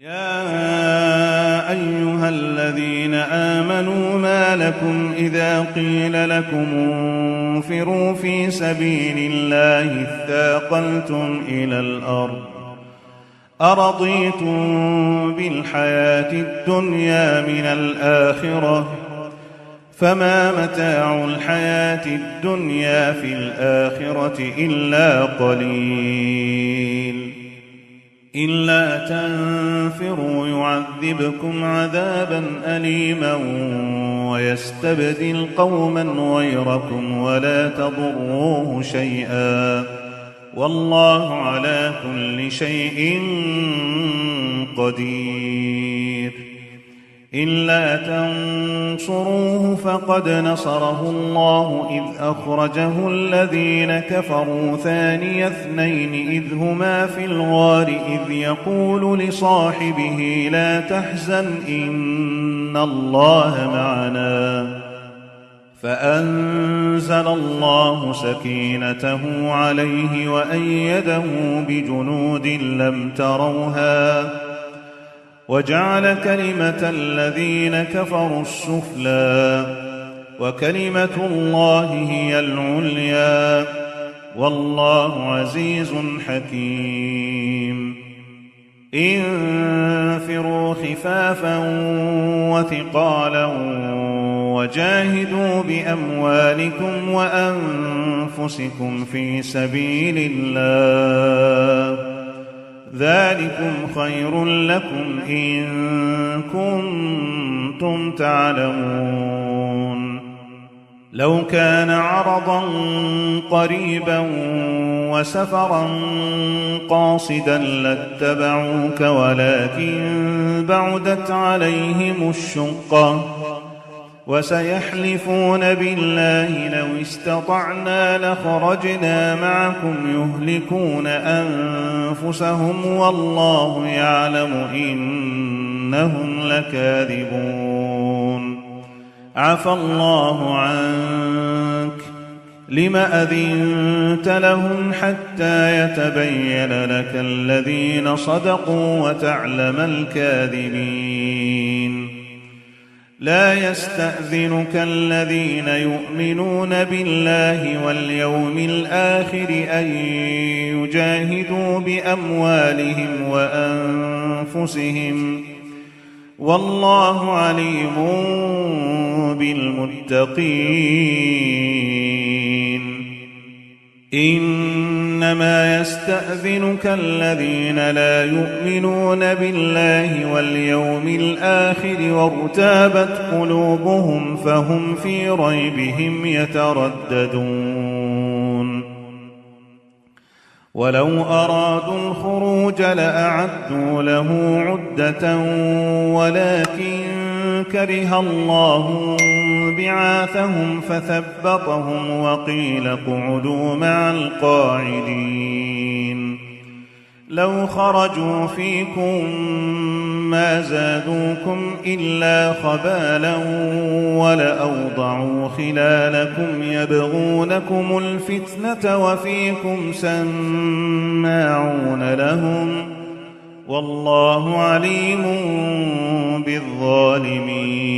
يا أيها الذين آمنوا ما لكم إذا قيل لكم انفروا في سبيل الله اثاقلتم إلى الأرض أرضيتم بالحياة الدنيا من الآخرة فما متاع الحياة الدنيا في الآخرة إلا قليل إلا تنفروا يعذبكم عذابا أليما ويستبدل قوما غيركم ولا تضروه شيئا والله على كل شيء قدير إلا تنصروه فقد نصره الله إذ أخرجه الذين كفروا ثاني اثنين إذ هما في الغار إذ يقول لصاحبه لا تحزن إن الله معنا فأنزل الله سكينته عليه وأيده بجنود لم تروها وجعل كلمة الذين كفروا السفلى وكلمة الله هي العليا والله عزيز حكيم انفروا خفافا وثقالا وجاهدوا بأموالكم وأنفسكم في سبيل الله ذلكم خير لكم إن كنتم تعلمون لو كان عرضا قريبا وسفرا قاصدا لاتبعوك ولكن بعدت عليهم الشقة وسيحلفون بالله لو استطعنا لخرجنا معكم يهلكون أنفسهم والله يعلم إنهم لكاذبون عفى الله عنك لم أذنت لهم حتى يتبين لك الذين صدقوا وتعلم الكاذبين لا يستأذنك الذين يؤمنون بالله واليوم الآخر أن يجاهدوا بأموالهم وأنفسهم والله عليم بالمتقين إنما يستأذنك الذين لا يؤمنون بالله واليوم الآخر وارتابت قلوبهم فهم في ريبهم يترددون ولو أرادوا الخروج لأعدوا له عدة ولكن كره الله بعاثهم فثبطهم وقيل اقعدوا مع القاعدين لو خرجوا فيكم ما زادوكم إلا خبالا ولأوضعوا خلالكم يبغونكم الفتنة وفيكم سماعون لهم والله عليم بالظالمين